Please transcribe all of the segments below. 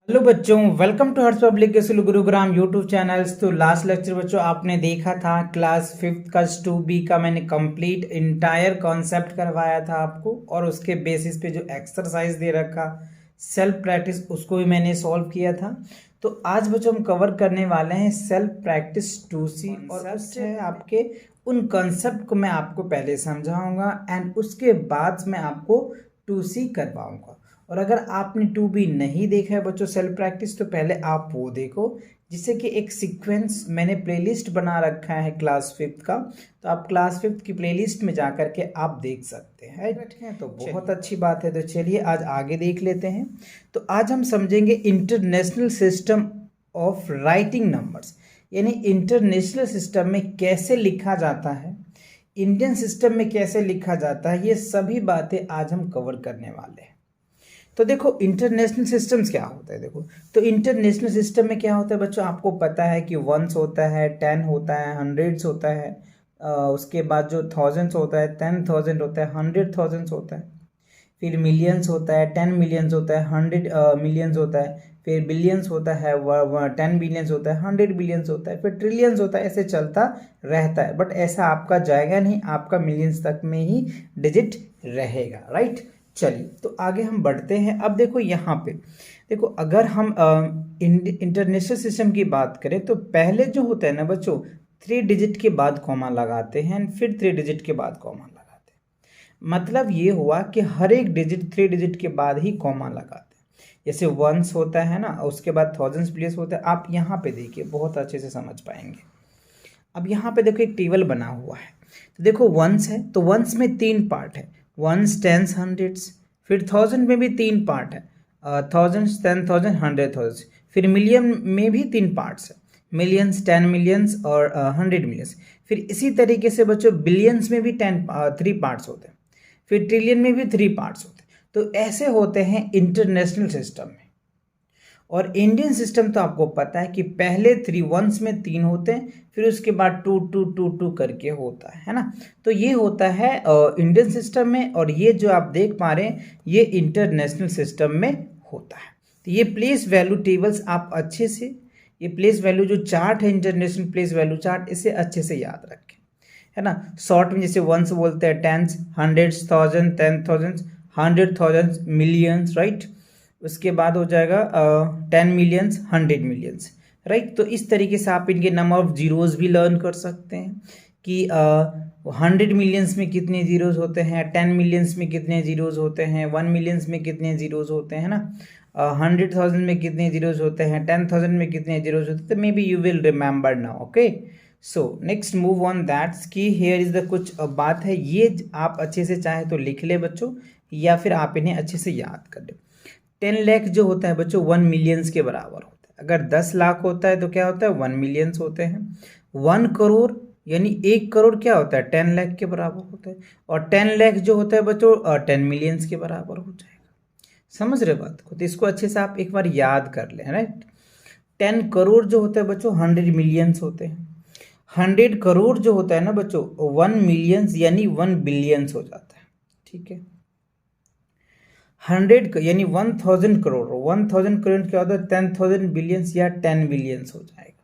Hello बच्चों, welcome to Harsh public school Gurugram YouTube channels. तो last lecture बच्चों आपने देखा था क्लास फिफ्थ का 2B का मैंने कंप्लीट इंटायर कॉन्सेप्ट करवाया था आपको, और उसके बेसिस पे जो एक्सरसाइज दे रखा सेल्फ प्रैक्टिस उसको भी मैंने सॉल्व किया था। तो आज बच्चों हम कवर करने वाले हैं सेल्फ प्रैक्टिस 2C, और उससे है आपके उन कॉन्सेप्ट को मैं आपको पहले समझाऊंगा एंड उसके बाद मैं आपको 2C करवाऊंगा। और अगर आपने 2B नहीं देखा है बच्चों सेल्फ प्रैक्टिस, तो पहले आप वो देखो, जिससे कि एक सीक्वेंस मैंने प्लेलिस्ट बना रखा है क्लास फिफ्थ का। तो आप क्लास फिफ्थ की प्लेलिस्ट में जा करके आप देख सकते हैं। तो बहुत अच्छी बात है। तो चलिए आज आगे देख लेते हैं। तो आज हम समझेंगे international system of writing numbers, यानी इंटरनेशनल सिस्टम में कैसे लिखा जाता है, इंडियन सिस्टम में कैसे लिखा जाता है, ये सभी बातें आज हम कवर करने वाले हैं। तो देखो इंटरनेशनल सिस्टम्स क्या होता है। देखो तो इंटरनेशनल सिस्टम में क्या होता है बच्चों, आपको पता है कि वंस होता है, 10 होता है, हंड्रेड्स होता है, उसके बाद जो थाउजेंड्स होता है, 10,000 होता है, 100,000 होता है, फिर मिलियंस होता है, 10 मिलियंस होता है, 100 मिलियंस होता है, फिर बिलियंस होता है, 10 बिलियंस होता है, 100 बिलियंस होता है, फिर ट्रिलियंस होता है। ऐसे चलता रहता है, बट ऐसा आपका जाएगा नहीं, आपका मिलियंस तक में ही डिजिट रहेगा, राइट। चलिए तो आगे हम बढ़ते हैं। अब देखो यहाँ पे देखो, अगर हम इंटरनेशनल सिस्टम की बात करें तो पहले जो होता है ना बच्चों, 3 डिजिट के बाद कॉमा लगाते हैं, फिर 3 डिजिट के बाद कॉमा लगाते हैं। मतलब ये हुआ कि हर एक डिजिट 3 डिजिट के बाद ही कॉमा लगाते हैं। जैसे वंस होता है ना, उसके बाद थाउजेंड्स प्लेस होता है। आप यहाँ पे देखिए, बहुत अच्छे से समझ पाएंगे। अब यहाँ पे देखो एक टेबल बना हुआ है। तो देखो वंस है, तो वंस में 3 पार्ट है, वंस, टेंस, हंड्रेड्स। फिर थाउजेंड में भी 3 पार्ट है, थाउजेंड्स, 10,000, 100,000। फिर मिलियन में भी 3 पार्ट्स है, मिलियंस, 10 मिलियंस और 100 मिलियंस। फिर इसी तरीके से बच्चों बिलियंस में भी 3 पार्ट्स होते हैं, फिर ट्रिलियन में भी 3 पार्ट्स होते हैं। तो ऐसे होते हैं इंटरनेशनल सिस्टम में। और इंडियन सिस्टम तो आपको पता है कि पहले 3 वंस में 3 होते हैं, फिर उसके बाद 2 2 2 2 करके होता है ना। तो ये होता है इंडियन सिस्टम में, और ये जो आप देख पा रहे हैं ये इंटरनेशनल सिस्टम में होता है। तो ये प्लेस वैल्यू टेबल्स आप अच्छे से, ये प्लेस वैल्यू जो चार्ट है इंटरनेशनल प्लेस वैल्यू चार्ट, इसे अच्छे से याद रखें, है ना। शॉर्ट में जैसे वंस बोलते हैं, tens, hundreds, thousand, 10,000, 100,000, millions, right. उसके बाद हो जाएगा 10 मिलियंस, 100 मिलियंस, राइट। तो इस तरीके से आप इनके नंबर ऑफ जीरोस भी लर्न कर सकते हैं कि 100 मिलियंस में कितने जीरोस होते हैं, 10 मिलियंस में कितने जीरोस होते हैं, 1 मिलियंस में कितने जीरोस होते हैं ना, 100,000 में कितने जीरोस होते हैं, 10,000 में कितने जीरोस होते हैं। तो may be you will remember now, okay. So next move on that's की हियर इज द कुछ बात है, ये आप अच्छे से चाहे तो लिख ले बच्चों, या फिर आप इन्हें अच्छे से याद कर ले। 10 लाख जो होता है बच्चों 1 मिलियंस के बराबर होता है। अगर 10 लाख होता है तो क्या होता है, 1 मिलियंस होते हैं। 1 करोड़ यानी 1 करोड़ क्या होता है, 10 लाख के बराबर होता है। और 10 लाख जो होता है बच्चों 10 मिलियंस के बराबर हो जाएगा। समझ रहे बात को, तो इसको अच्छे से आप एक बार याद कर लें, राइट। 10 करोड़ जो होता है बच्चों 100 मिलियंस होते हैं। 100 करोड़ जो होता है ना बच्चों 1 मिलियंस यानी 1 बिलियंस हो जाता है, ठीक है। 100 यानी 1000 करोड़, 1000 करोड़ क्या होता है, 10,000 बिलियंस या 10 बिलियंस हो जाएगा,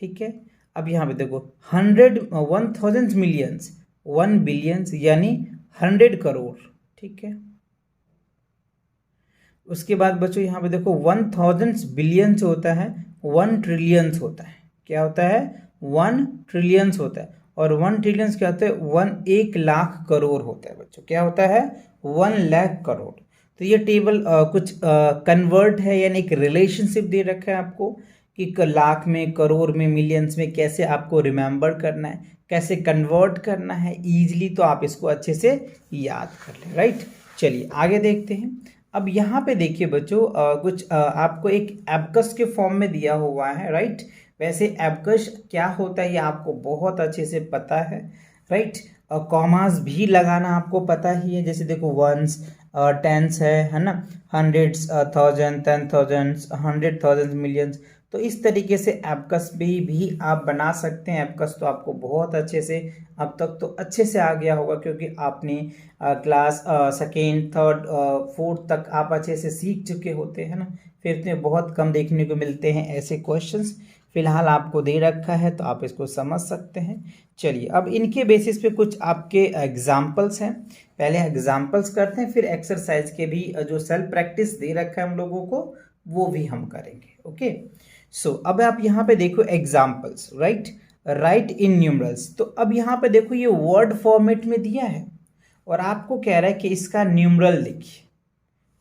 ठीक है। अब यहाँ पे देखो 1000 मिलियंस, 1 बिलियंस यानी 100 करोड़, ठीक है। उसके बाद बच्चों यहाँ पे देखो 1000 बिलियंस होता है, 1 ट्रिलियंस होता है। क्या होता है, 1 ट्रिलियंस होता है। और 1 ट्रिलियंस क्या होता है, 1 लाख करोड़ होता है बच्चों। क्या होता है, 1 लाख करोड़। तो ये टेबल कुछ कन्वर्ट है, यानी एक रिलेशनशिप दे रखा है आपको कि लाख में, करोड़ में, मिलियंस में कैसे आपको रिमेंबर करना है, कैसे कन्वर्ट करना है ईजिली। तो आप इसको अच्छे से याद कर लें, राइट। चलिए आगे देखते हैं। अब यहाँ पे देखिए बच्चों कुछ आपको एक एबकस के फॉर्म में दिया हुआ है, राइट। वैसे एबकस क्या होता है ये आपको बहुत अच्छे से पता है, राइट। कॉमास भी लगाना आपको पता ही है। जैसे देखो वंस, टेंस है ना, हंड्रेड्स, थाउजेंड, 10,000, 100,000, मिलियंस। तो इस तरीके से एबकस भी आप बना सकते हैं। एबकस तो आपको बहुत अच्छे से अब तक तो अच्छे से आ गया होगा, क्योंकि आपने क्लास सेकेंड, थर्ड, फोर्थ तक आप अच्छे से सीख चुके होते हैं ना। फिफ्थ में बहुत कम देखने को मिलते हैं ऐसे क्वेश्चंस। फिलहाल आपको दे रखा है तो आप इसको समझ सकते हैं। चलिए अब इनके बेसिस पे कुछ आपके एग्जाम्पल्स हैं। पहले एग्जाम्पल्स करते हैं, फिर एक्सरसाइज के भी जो सेल्फ प्रैक्टिस दे रखा है हम लोगों को वो भी हम करेंगे। ओके, सो अब आप यहाँ पे देखो एग्जाम्पल्स, राइट इन न्यूमरल्स। तो अब यहाँ पे देखो ये वर्ड फॉर्मेट में दिया है और आपको कह रहा है कि इसका न्यूमरल लिखिए,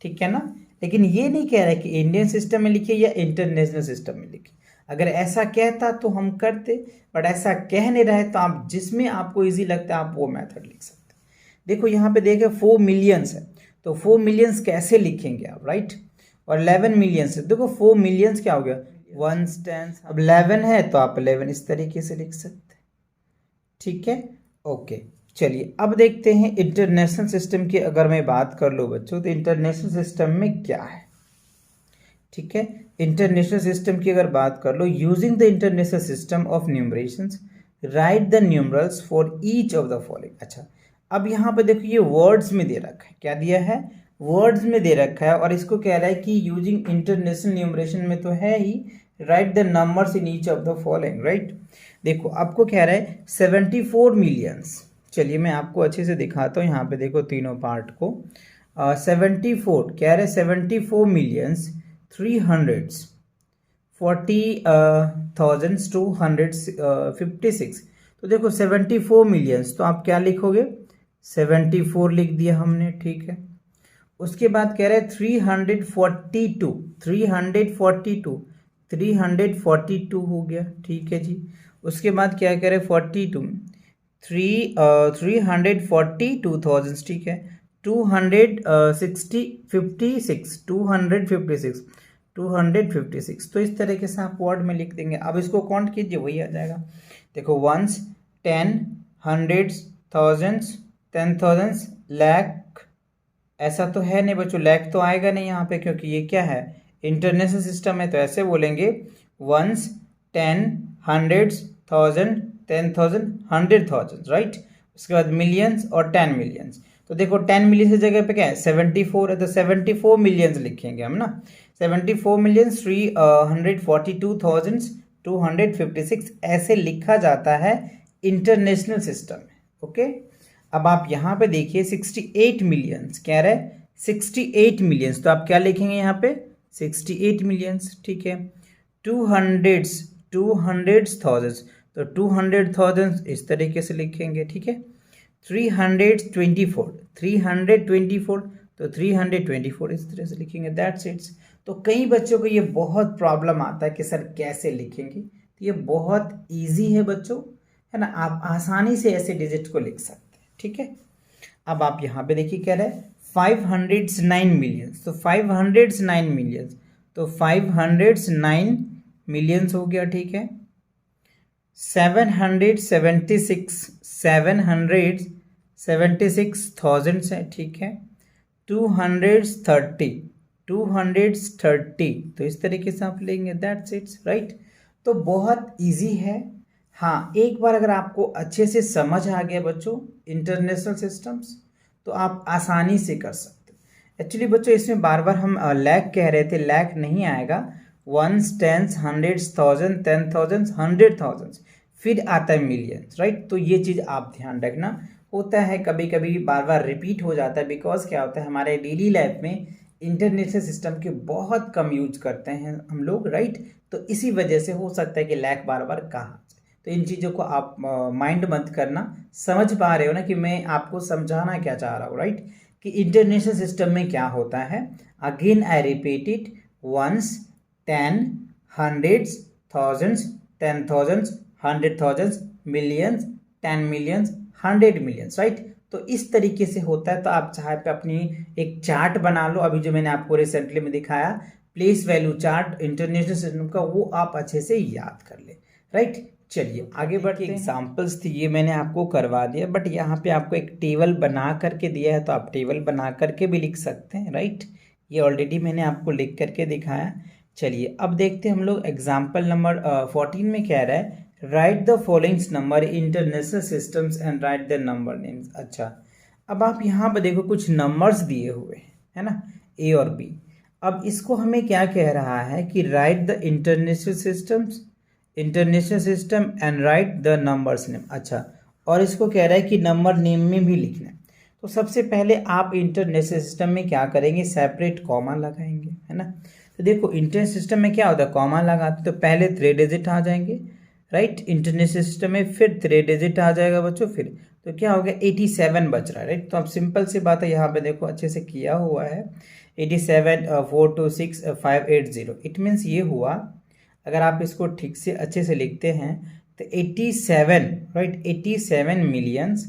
ठीक है ना। लेकिन ये नहीं कह रहा है कि इंडियन सिस्टम में लिखिए या इंटरनेशनल सिस्टम में लिखिए। अगर ऐसा कहता तो हम करते, बट ऐसा कह नहीं रहे तो आप जिसमें आपको इजी लगता है आप वो मेथड लिख सकते हैं। देखो यहाँ पे देखे 4 मिलियंस है, तो 4 मिलियंस कैसे लिखेंगे आप, राइट। और 11 मिलियंस है, देखो 4 मिलियंस क्या हो गया, 1 10। अब 11 है तो आप 11 इस तरीके से लिख सकते हैं, ठीक है। ओके, चलिए अब देखते हैं इंटरनेशनल सिस्टम की। अगर मैं बात कर लूँ बच्चों तो इंटरनेशनल सिस्टम में क्या है, ठीक है। इंटरनेशनल सिस्टम की अगर बात कर लो, using the international system of numerations write the numerals for each of the following. अच्छा, अब यहाँ पे देखो ये वर्ड्स में दे रखा है, क्या दिया है, वर्ड्स में दे रखा है। और इसको कह रहा है कि यूजिंग इंटरनेशनल न्यूमरेशन में तो है ही, write the numbers in each of the following, right. देखो आपको कह रहा है 74 मिलियंस। चलिए मैं आपको अच्छे से दिखाता हूँ, यहाँ पे देखो तीनों पार्ट को। 74 कह रहे 74 मिलियंस 340,256। तो देखो 74 मिलियंस, तो आप क्या लिखोगे, 74 लिख दिया हमने, ठीक है। उसके बाद कह रहे हैं 342 हो गया, ठीक है जी। उसके बाद क्या कह रहे हैं 42, 342,000, ठीक है। 256, तो इस तरीके से आप वर्ड में लिख देंगे। अब इसको काउंट कीजिए, वही आ जाएगा। देखो 1s, 10, 100s, 1000s, 10,000, लाख। ऐसा तो है नहीं बच्चों, लाख तो आएगा नहीं यहाँ पे, क्योंकि ये क्या है, इंटरनेशनल सिस्टम है। तो ऐसे बोलेंगे 1s, 10, 100s, 1000, 10,000, 100,000, राइट। उसके बाद मिलियंस और 10 मिलियंस। तो देखो 10 मिलियन की जगह पे क्या है, 74 है, तो 74 मिलियंस लिखेंगे हम ना। 74 मिलियन 342,256 ऐसे लिखा जाता है इंटरनेशनल सिस्टम में। ओके, अब आप यहाँ पे देखिए 68 मिलियंस कह रहे हैं, 68 मिलियंस, तो आप क्या लिखेंगे यहाँ पे, 68 मिलियंस, ठीक है। 200,000, तो 200,000 इस तरीके से लिखेंगे, ठीक है। 324, तो 324 इस तरह से लिखेंगे, दैट्स इट्स। तो कई बच्चों को ये बहुत प्रॉब्लम आता है कि सर कैसे लिखेंगे, तो ये बहुत इजी है बच्चों, है ना। आप आसानी से ऐसे डिजिट को लिख सकते हैं, ठीक है। अब आप यहाँ पे देखिए कह रहे हैं 509 मिलियंस, तो 509 मिलियंस, तो 509 मिलियंस हो गया, ठीक है। 776,000 है, ठीक है। 230, तो इस तरीके से आप लेंगे, दैट्स इट्स, राइट। तो बहुत इजी है। हाँ, एक बार अगर आपको अच्छे से समझ आ गया बच्चों इंटरनेशनल सिस्टम्स, तो आप आसानी से कर सकते हो। एक्चुअली बच्चों इसमें बार बार हम लाख कह रहे थे, लाख नहीं आएगा। 1s, 10s, 100s, 1000, 10,000, 100,000, फिर आता है मिलियंस, राइट। तो ये चीज़ आप ध्यान रखना। होता है कभी कभी बार बार रिपीट हो जाता है, बिकॉज क्या होता है हमारे डेली लाइफ में इंटरनेशनल सिस्टम के बहुत कम यूज करते हैं हम लोग, राइट। तो इसी वजह से हो सकता है कि लाख बार बार कहा। तो इन चीज़ों को आप माइंड मत करना, समझ पा रहे हो ना कि मैं आपको समझाना क्या चाह रहा हूँ, राइट। कि इंटरनेशनल सिस्टम में क्या होता है। Again I repeat it, 1s, 10, 100s, 1000s, 10,000, 100,000, millions, 10 millions, 100 millions, right. तो इस तरीके से होता है। तो आप चाहे पे अपनी एक चार्ट बना लो, अभी जो मैंने आपको रिसेंटली में दिखाया place value chart international system का, वो आप अच्छे से याद कर ले। राइट। चलिए आगे बढ़ते हैं। एग्जाम्पल्स थी ये मैंने आपको करवा दिया, बट यहाँ पे आपको एक टेबल बना करके दिया है तो आप टेबल बना करके भी लिख सकते हैं, राइट। ये ऑलरेडी मैंने आपको लिख करके दिखाया। चलिए अब देखते हैं हम लोग एग्जाम्पल नंबर 14 में क्या रहा है, right the following number international systems and right the number names. अच्छा, अब आप यहाँ पर देखो कुछ नंबर्स दिए हुए हैं, है ना, ए और बी। अब इसको हमें क्या कह रहा है कि right the international system and right the numbers name. अच्छा, और इसको कह रहा है कि नंबर नेम में भी लिखना है। तो सबसे पहले आप इंटरनेशनल सिस्टम में क्या करेंगे, सेपरेट कॉमा लगाएंगे, है ना। तो देखो इंटरनेशनल सिस्टम में क्या होता है, कॉमा लगाते तो पहले 3 डिजिट आ जाएंगे, राइट। इंटरनेशनल सिस्टम में फिर 3 डिजिट आ जाएगा बच्चों, फिर तो क्या हो गया 87 बच रहा है, राइट। तो अब सिंपल सी बात है, यहाँ पे देखो अच्छे से किया हुआ है 87 426 580। इट मीन्स ये हुआ, अगर आप इसको ठीक से अच्छे से लिखते हैं तो 87, राइट, 87 मिलियंस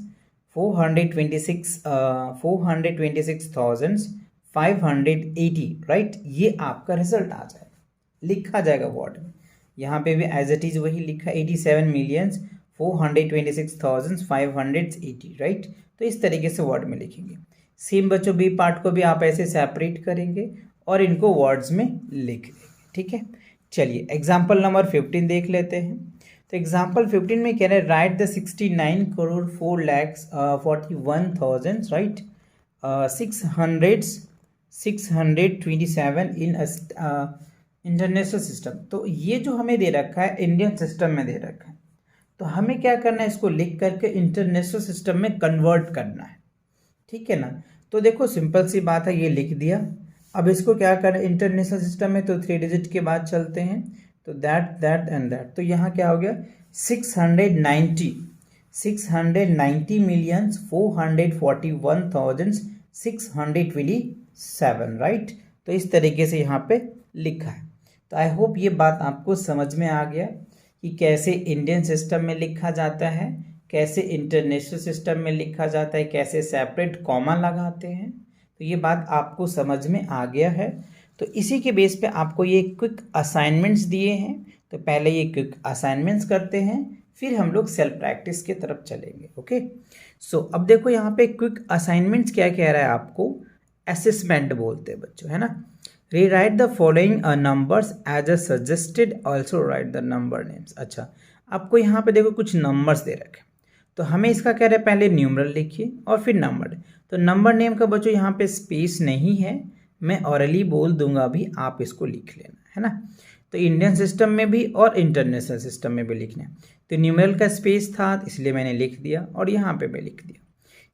426,580, राइट। ये आपका रिजल्ट आ जाएगा, लिखा जाएगा वर्ड में। यहाँ पे भी एज इट इज वही लिखा 87 मिलियंस 426,580, राइट। तो इस तरीके से वर्ड में लिखेंगे। सेम बच्चों बी पार्ट को भी आप ऐसे सेपरेट करेंगे और इनको वर्ड्स में लिख देंगे, ठीक है। चलिए एग्जाम्पल नंबर 15 देख लेते हैं। तो एग्जाम्पल 15 में कह रहे हैं right the 69 crore 4,41,000, right, 627 in international system. तो ये जो हमें दे रखा है इंडियन सिस्टम में दे रखा है, तो हमें क्या करना है, इसको लिख करके इंटरनेशनल सिस्टम में कन्वर्ट करना है, ठीक है ना। तो देखो सिंपल सी बात है, ये लिख दिया। अब इसको क्या करें, इंटरनेशनल सिस्टम में तो 3 डिजिट के बाद चलते हैं, तो दैट एंड दैट। तो यहाँ क्या हो गया 690 मिलियन 441,627, राइट। तो इस तरीके से यहाँ पे लिखा है। तो आई होप ये बात आपको समझ में आ गया कि कैसे इंडियन सिस्टम में लिखा जाता है, कैसे इंटरनेशनल सिस्टम में लिखा जाता है, कैसे सेपरेट कॉमा लगाते हैं। तो ये बात आपको समझ में आ गया है। तो इसी के बेस पे आपको ये क्विक असाइनमेंट्स दिए हैं, तो पहले ये क्विक असाइनमेंट्स करते हैं, फिर हम लोग सेल्फ प्रैक्टिस की तरफ चलेंगे। ओके, सो अब देखो यहाँ पे क्विक असाइनमेंट्स क्या कह रहा है आपको, असेसमेंट बोलते हैं बच्चों, है ना। Rewrite the following numbers as a suggested, also write the number names. अच्छा, आपको यहाँ पे देखो कुछ नंबर्स दे रखे, तो हमें इसका कह रहा है पहले न्यूमरल लिखिए और फिर नंबर। तो नंबर नेम का बच्चों यहाँ पे स्पेस नहीं है, मैं ऑरली बोल दूंगा भी, आप इसको लिख लेना, है ना। तो इंडियन सिस्टम में भी और इंटरनेशनल सिस्टम में भी लिखना है। तो न्यूमरल का स्पेस था इसलिए मैंने लिख दिया और यहाँ पे मैं लिख दिया।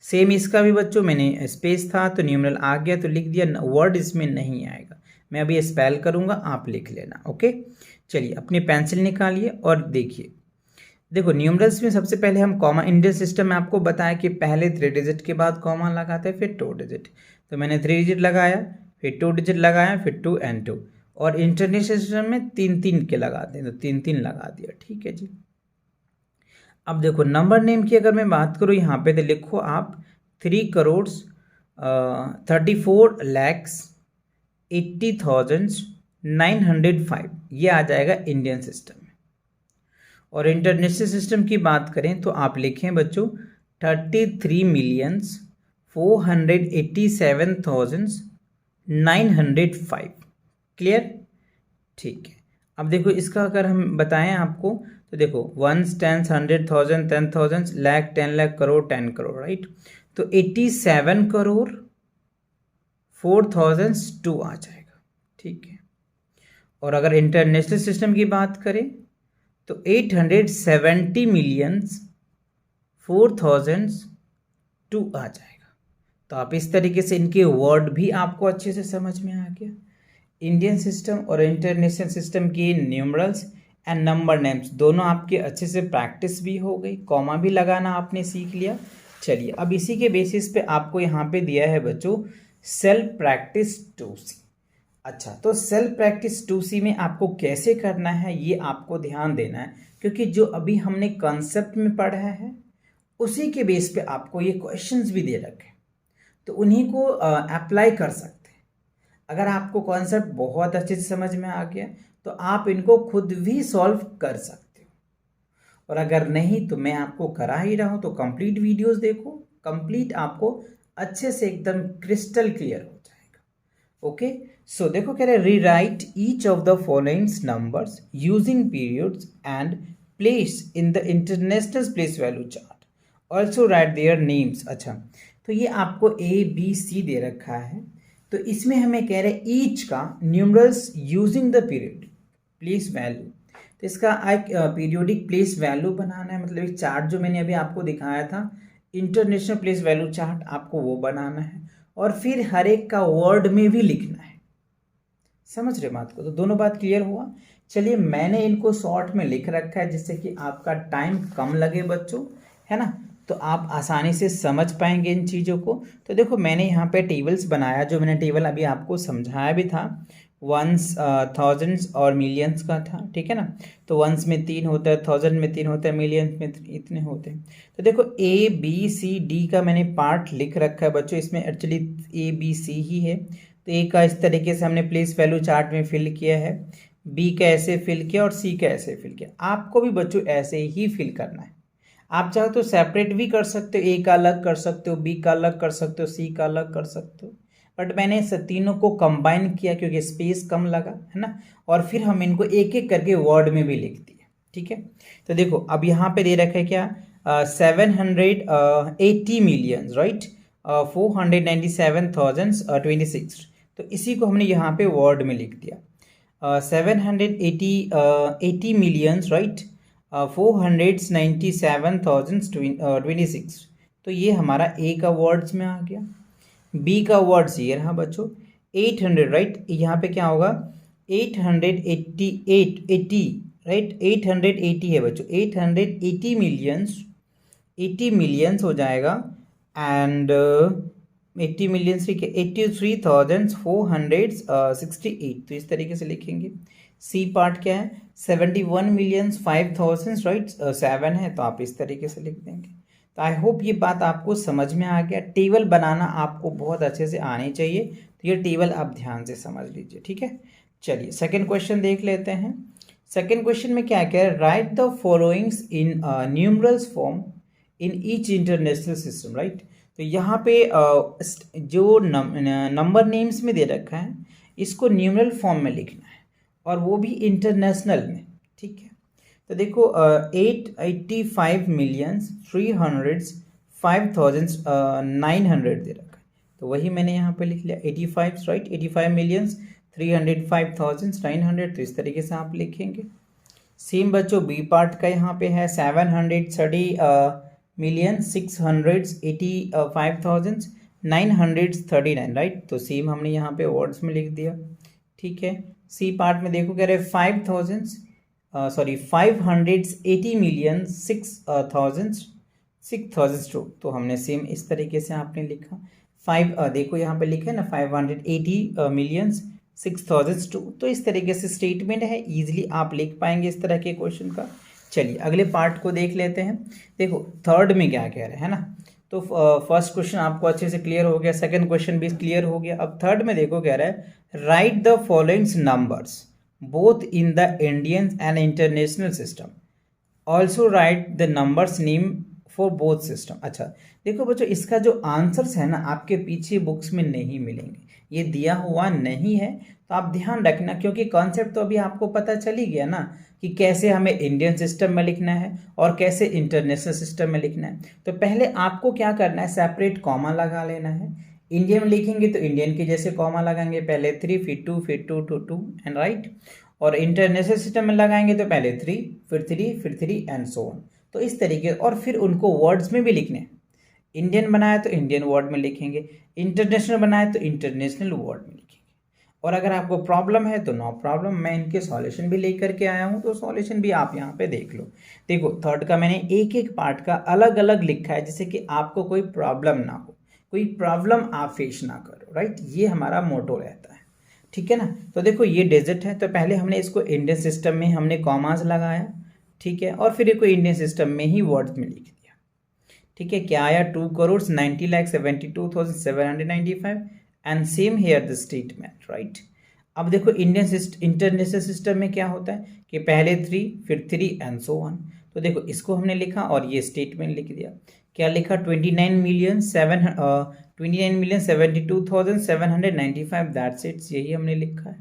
सेम इसका भी बच्चों मैंने स्पेस था तो न्यूमरल आ गया तो लिख दिया, वर्ड इसमें नहीं आएगा, मैं अभी स्पेल करूँगा, आप लिख लेना। ओके, चलिए अपनी पेंसिल निकालिए और देखिए। देखो न्यूमरल्स में सबसे पहले हम कॉमा, इंडियन सिस्टम में आपको बताया कि पहले 3 डिजिट के बाद कॉमा लगाते हैं, फिर 2 डिजिट। तो मैंने 3 डिजिट लगाया, फिर 2 डिजिट लगाया, फिर 2 and 2। और इंटरनेशनल सिस्टम में 3 के लगाते हैं, तो 3 लगा दिया, ठीक है जी। अब देखो नंबर नेम की अगर मैं बात करूँ यहाँ पे, तो लिखो आप 3,34,80,905, ये आ जाएगा इंडियन सिस्टम में। और इंटरनेशनल सिस्टम की बात करें तो आप लिखें बच्चों 33,487,905। क्लियर, ठीक है। अब देखो इसका अगर हम बताएं आपको, तो देखो 1 10 100 1000 10,000 लाख 10 लाख करोड़ 10 करोड़, राइट। तो 87 करोड़ 4,002 आ जाएगा, ठीक है। और अगर इंटरनेशनल सिस्टम की बात करें तो 870 मिलियंस 4,002 आ जाएगा। तो आप इस तरीके से इनके वर्ड भी आपको अच्छे से समझ में आ गया। इंडियन सिस्टम और इंटरनेशनल सिस्टम की न्यूमरल्स एंड नंबर नेम्स दोनों आपके अच्छे से प्रैक्टिस भी हो गई, कॉमा भी लगाना आपने सीख लिया। चलिए अब इसी के बेसिस पे आपको यहाँ पे दिया है बच्चों सेल्फ प्रैक्टिस 2C। अच्छा, तो सेल्फ प्रैक्टिस 2C में आपको कैसे करना है ये आपको ध्यान देना है, क्योंकि जो अभी हमने कॉन्सेप्ट में पढ़ा है उसी के बेस पे आपको ये क्वेश्चंस भी दे रखे, तो उन्हीं को अप्लाई कर सकते हैं। अगर आपको कॉन्सेप्ट बहुत अच्छे से समझ में आ गया तो आप इनको खुद भी सॉल्व कर सकते हो। और अगर नहीं तो मैं आपको करा ही रहा हूँ, तो कंप्लीट वीडियोस देखो, कंप्लीट आपको अच्छे से एकदम क्रिस्टल क्लियर हो जाएगा। ओके, सो देखो कह रहे rewrite each of the following numbers using periods and place in the international place value chart, also write their names. अच्छा, तो ये आपको ए बी सी दे रखा है, तो इसमें हमें कह रहे ईच का numerals using the period place value, तो इसका एक पीरियोडिक प्लेस वैल्यू बनाना है, मतलब एक चार्ट जो मैंने अभी आपको दिखाया था इंटरनेशनल प्लेस वैल्यू चार्ट, आपको वो बनाना है और फिर हर एक का वर्ड में भी लिखना है। समझ रहे बात को? तो दोनों बात क्लियर हुआ। चलिए मैंने इनको शॉर्ट में लिख रखा है जिससे कि आपका टाइम कम लगे बच्चों, है ना, तो आप आसानी से समझ पाएंगे इन चीज़ों को। तो देखो मैंने यहाँ पे टेबल्स बनाया, जो मैंने टेबल अभी आपको समझाया भी था, वंस, थाउजेंड्स और मिलियंस का था, ठीक है ना। तो वंस में 3 होता है, थाउजेंड में 3 होता है, मिलियंस में इतने होते हैं। तो देखो ए बी सी डी का मैंने पार्ट लिख रखा है बच्चों, इसमें एक्चुअली ए बी सी ही है। तो ए का इस तरीके से हमने प्लेस वैल्यू चार्ट में फिल किया है, बी का ऐसे फिल किया और सी का ऐसे फिल किया। आपको भी बच्चों ऐसे ही फिल करना है। आप चाहो तो सेपरेट भी कर सकते हो, ए का अलग कर सकते हो, बी का अलग कर सकते हो, सी का अलग कर सकते हो, बट मैंने तीनों को कंबाइन किया क्योंकि स्पेस कम लगा, है ना। और फिर हम इनको एक एक करके वर्ड में भी लिख दिए, ठीक है। तो देखो अब यहाँ पे दे रखा है क्या, 780 मिलियन, राइट, 497,026। तो इसी को हमने यहाँ पे वर्ड में लिख दिया, 780 मिलियंस, राइट, 497,026। तो ये हमारा ए का वर्ड्स में आ गया। बी का वर्ड्स ये रहा बच्चों 800, राइट, यहाँ पे क्या होगा 880, राइट, 880 है बच्चों, 880 मिलियंस, 80 मिलियंस हो जाएगा, एंड 80 मिलियंस, ठीक है, 83,468। तो इस तरीके से लिखेंगे। सी पार्ट क्या है, 71 मिलियंस 5,000, राइट, 7 है, तो आप इस तरीके से लिख देंगे। तो आई होप ये बात आपको समझ में आ गया। टेबल बनाना आपको बहुत अच्छे से आनी चाहिए, तो ये टेबल आप ध्यान से समझ लीजिए, ठीक है। चलिए सेकंड क्वेश्चन देख लेते हैं। सेकंड क्वेश्चन में क्या है, right the followings in numerals form in each international system, right. तो यहाँ पे जो नंबर नेम्स में दे रखा है इसको न्यूमरल फॉर्म में लिखना है, और वो भी इंटरनेशनल में, ठीक है। तो देखो 885 मिलियन 305,900 दे रखा है, तो वही मैंने यहाँ पे लिख लिया 85, राइट, 85 मिलियन 305,900। तो इस तरीके से आप लिखेंगे। सेम बच्चों बी पार्ट का यहाँ पे है 730 मिलियन 685,939, राइट। तो सेम हमने यहाँ पे वर्ड्स में लिख दिया, ठीक है। सी पार्ट में देखो कह रहे 580 मिलियन 6,000, तो हमने सेम इस तरीके से आपने लिखा। देखो यहाँ पे लिखा है ना 580 मिलियन 6,002। तो इस तरीके से स्टेटमेंट है, इजीली आप लिख पाएंगे इस तरह के क्वेश्चन का। चलिए अगले पार्ट को देख लेते हैं। देखो थर्ड में क्या कह रहे हैं ना, तो फर्स्ट क्वेश्चन आपको अच्छे से क्लियर हो गया, सेकंड क्वेश्चन भी क्लियर हो गया। अब थर्ड में देखो कह रहा है right the followings numbers both in the Indian and international system, also write the numbers name for both system. अच्छा देखो बच्चों, इसका जो आंसर्स है ना आपके पीछे बुक्स में नहीं मिलेंगे, ये दिया हुआ नहीं है, तो आप ध्यान रखना, क्योंकि कॉन्सेप्ट तो अभी आपको पता चल ही गया ना कि कैसे हमें इंडियन सिस्टम में लिखना है और कैसे इंटरनेशनल सिस्टम में लिखना है। तो पहले आपको क्या करना है, सेपरेट कॉमा लगा लेना है। इंडियन में लिखेंगे तो इंडियन के जैसे कॉमा लगाएंगे, पहले 3 फिर 2 फिर 2 टू 2 एंड राइट। और इंटरनेशनल सिस्टम में लगाएंगे तो पहले 3 फिर 3 फिर 3 एंड सो ऑन। तो इस तरीके, और फिर उनको वर्ड्स में भी लिखने हैं। इंडियन बनाया तो इंडियन वर्ड में लिखेंगे, इंटरनेशनल बनाया तो इंटरनेशनल वर्ड में लिखेंगे। और अगर आपको प्रॉब्लम है तो नो प्रॉब्लम, मैं इनके सॉल्यूशन भी लेकर के आया हूँ, तो सॉल्यूशन भी आप यहाँ पे देख लो। देखो थर्ड का मैंने एक एक पार्ट का अलग अलग लिखा है, जिससे कि आपको कोई प्रॉब्लम ना हो, कोई प्रॉब्लम आप फेस ना करो, राइट। ये हमारा मोटो रहता है, ठीक है ना। तो देखो ये डेजर्ट है, तो पहले हमने इसको इंडियन सिस्टम में हमने कॉमास लगाया, ठीक है, और फिर इसको इंडियन सिस्टम में ही वर्ड्स में लिख दिया, ठीक है। क्या आया 2,90,72,795 and same here the statement, right. अब देखो इंडियन इंटरनेशनल सिस्टम में क्या होता है कि पहले 3 फिर 3 एंड सो ऑन। तो देखो इसको हमने लिखा और ये स्टेटमेंट लिख दिया। क्या लिखा? 29,72,795, दैट्स इट, यही हमने लिखा है।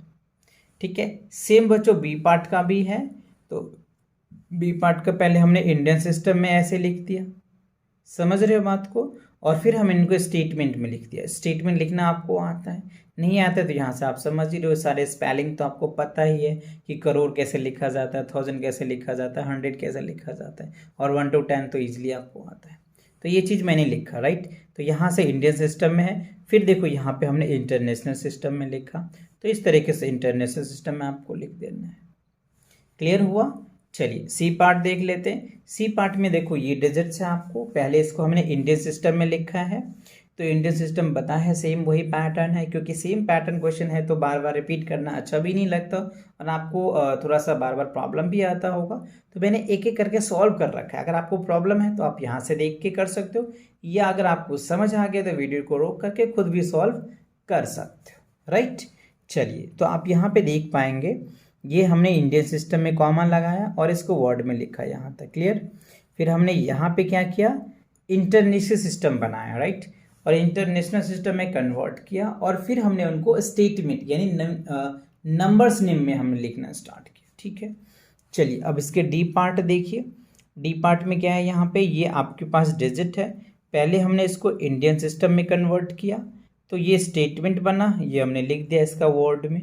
ठीक है, सेम बच्चों बी पार्ट का भी है। तो बी पार्ट का पहले हमने इंडियन सिस्टम में ऐसे लिख दिया, समझ रहे हो बात को, और फिर हम इनको स्टेटमेंट में लिख दिया। स्टेटमेंट लिखना आपको आता है? नहीं आता है तो यहाँ से आप समझ ही रहे हो, सारे स्पेलिंग तो आपको पता ही है कि करोड़ कैसे लिखा जाता है, 1000 कैसे लिखा जाता है, 100 कैसे लिखा जाता है, और 1 to 10 तो ईजिली आपको आता है। तो ये चीज़ मैंने लिखा, राइट। तो यहाँ से इंडियन सिस्टम में है, फिर देखो यहाँ पे हमने इंटरनेशनल सिस्टम में लिखा, तो इस तरीके से इंटरनेशनल सिस्टम में आपको लिख देना है। क्लियर हुआ? चलिए सी पार्ट देख लेते हैं। सी पार्ट में देखो ये डिजिट्स है आपको, पहले इसको हमने इंडियन सिस्टम में लिखा है, तो इंडियन सिस्टम बता है, सेम वही पैटर्न है, क्योंकि सेम पैटर्न क्वेश्चन है तो बार बार रिपीट करना अच्छा भी नहीं लगता और आपको थोड़ा सा बार बार प्रॉब्लम भी आता होगा। तो मैंने एक एक करके सॉल्व कर रखा है, अगर आपको प्रॉब्लम है तो आप यहाँ से देख के कर सकते हो, या अगर आपको समझ आ गया तो वीडियो को रोक करके खुद भी सॉल्व कर सकते हो, राइट। चलिए तो आप यहाँ पे देख पाएंगे, ये हमने इंडियन सिस्टम में कॉमा लगाया और इसको वर्ड में लिखा यहाँ तक, क्लियर। फिर हमने यहाँ पे क्या किया, इंटरनेशनल सिस्टम बनाया, राइट, और इंटरनेशनल सिस्टम में कन्वर्ट किया, और फिर हमने उनको स्टेटमेंट यानी नंबर्स नेम में हमने लिखना स्टार्ट किया। ठीक है, चलिए अब इसके डी पार्ट देखिए। डी पार्ट में क्या है, यहाँ पे ये आपके पास डिजिट है, पहले हमने इसको इंडियन सिस्टम में कन्वर्ट किया तो ये स्टेटमेंट बना, ये हमने लिख दिया इसका वर्ड में,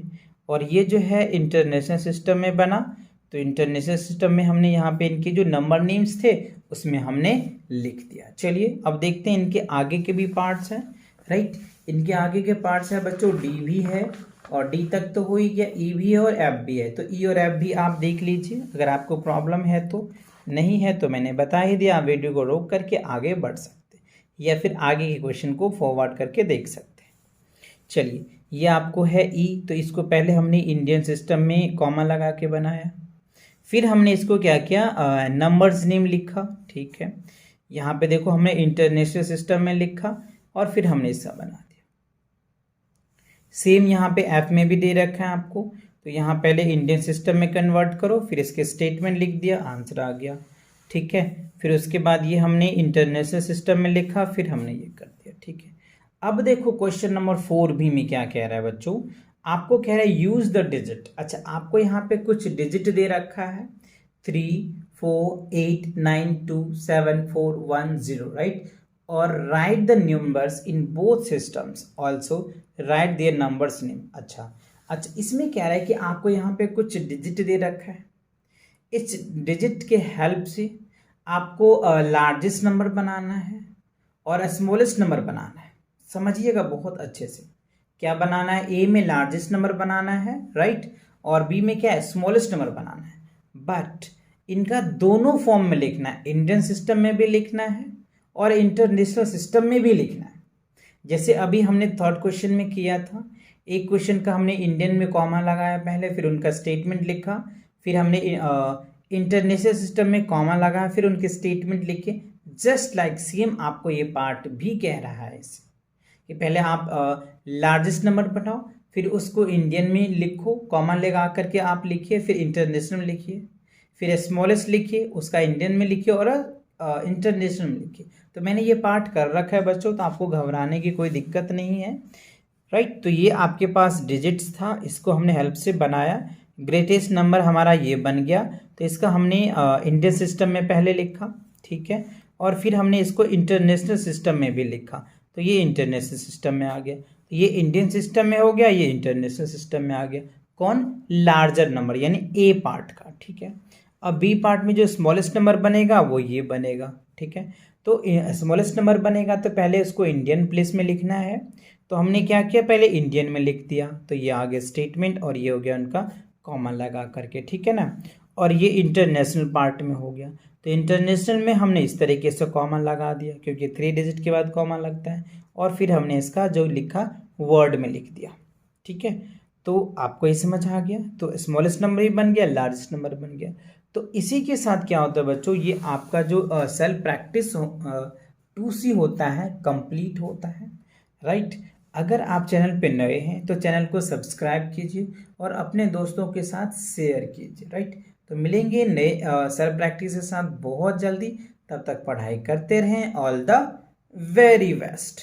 और ये जो है इंटरनेशनल सिस्टम में बना, तो इंटरनेशनल सिस्टम में हमने यहाँ पे इनके जो नंबर नेम्स थे उसमें हमने लिख दिया। चलिए अब देखते हैं इनके आगे के भी पार्ट्स हैं, राइट। इनके आगे के पार्ट्स हैं बच्चों, डी भी है और डी तक तो हो ही गया, ई भी है और एफ भी है। तो ई और एफ भी आप देख लीजिए, अगर आपको प्रॉब्लम है तो, नहीं है तो मैंने बता ही दिया, आप वीडियो को रोक करके आगे बढ़ सकते या फिर आगे के क्वेश्चन को फॉरवर्ड करके देख सकते हैं। चलिए ये आपको है ई, तो इसको पहले हमने इंडियन सिस्टम में कॉमा लगा के बनाया, फिर हमने इसको क्या किया, नंबर्स नेम लिखा। ठीक है, यहाँ पे देखो हमने इंटरनेशनल सिस्टम में लिखा और फिर हमने इसका बना दिया। सेम यहाँ पे एफ में भी दे रखा है आपको, तो यहाँ पहले इंडियन सिस्टम में कन्वर्ट करो, फिर इसके स्टेटमेंट लिख दिया, आंसर आ गया। ठीक है, फिर उसके बाद ये हमने इंटरनेशनल सिस्टम में लिखा, फिर हमने ये कर दिया। ठीक है, अब देखो क्वेश्चन नंबर 4 भी में क्या कह रहा है बच्चों, आपको कह रहा है यूज द डिजिट। अच्छा, आपको यहाँ पे कुछ डिजिट दे रखा है, 3 4 8 9 2 7 4 1 0, राइट, और write the numbers in both systems, also write their numbers name. अच्छा, इसमें कह रहा है कि आपको यहाँ पे कुछ डिजिट दे रखा है, इस डिजिट के हेल्प से आपको लार्जेस्ट नंबर बनाना है और स्मॉलेस्ट नंबर बनाना है। समझिएगा बहुत अच्छे से, क्या बनाना है, ए में लार्जेस्ट नंबर बनाना है, राइट, और बी में क्या है, स्मॉलेस्ट नंबर बनाना है। बट इनका दोनों फॉर्म में लिखना है, इंडियन सिस्टम में भी लिखना है और इंटरनेशनल सिस्टम में भी लिखना है। जैसे अभी हमने थर्ड क्वेश्चन में किया था, एक क्वेश्चन का हमने इंडियन में कॉमा लगाया पहले, फिर उनका स्टेटमेंट लिखा, फिर हमने इंटरनेशनल सिस्टम में कॉमा लगाया, फिर उनके स्टेटमेंट लिखे। जस्ट लाइक सेम आपको ये पार्ट भी कह रहा है इसे, कि पहले आप लार्जेस्ट नंबर बनाओ, फिर उसको इंडियन में लिखो, कॉमा लगा करके आप लिखिए, फिर इंटरनेशनल लिखिए, फिर स्मॉलेस्ट लिखिए, उसका इंडियन में लिखिए और इंटरनेशनल में लिखिए। तो मैंने ये पार्ट कर रखा है बच्चों, तो आपको घबराने की कोई दिक्कत नहीं है, राइट। तो ये आपके पास डिजिट्स था, इसको हमने हेल्प से बनाया, ग्रेटेस्ट नंबर हमारा ये बन गया, तो इसका हमने इंडियन सिस्टम में पहले लिखा, ठीक है, और फिर हमने इसको इंटरनेशनल सिस्टम में भी लिखा, तो ये इंटरनेशनल सिस्टम में आ गया। तो ये इंडियन सिस्टम में हो गया, ये इंटरनेशनल सिस्टम में आ गया। कौन? लार्जर नंबर, यानी ए पार्ट का। ठीक है, अब बी पार्ट में जो स्मॉलेस्ट नंबर बनेगा वो ये बनेगा। ठीक है, तो स्मॉलेस्ट नंबर बनेगा तो पहले उसको इंडियन प्लेस में लिखना है, तो हमने क्या किया, पहले इंडियन में लिख दिया, तो ये आ गया स्टेटमेंट और ये हो गया उनका कॉमा लगा करके। ठीक है ना, और ये इंटरनेशनल पार्ट में हो गया, तो इंटरनेशनल में हमने इस तरीके से कॉमा लगा दिया, क्योंकि 3 डिजिट के बाद कॉमा लगता है, और फिर हमने इसका जो लिखा वर्ड में लिख दिया। ठीक है, तो आपको ये समझ आ गया, तो स्मॉलेस्ट नंबर भी बन गया, लार्जेस्ट नंबर बन गया। तो इसी के साथ क्या होता है बच्चों, ये आपका जो सेल्फ प्रैक्टिस 2C होता है, कंप्लीट होता है, राइट। अगर आप चैनल पे नए हैं तो चैनल को सब्सक्राइब कीजिए और अपने दोस्तों के साथ शेयर कीजिए, राइट। तो मिलेंगे नए सेल्फ प्रैक्टिस के साथ बहुत जल्दी। तब तक पढ़ाई करते रहें। All the very best.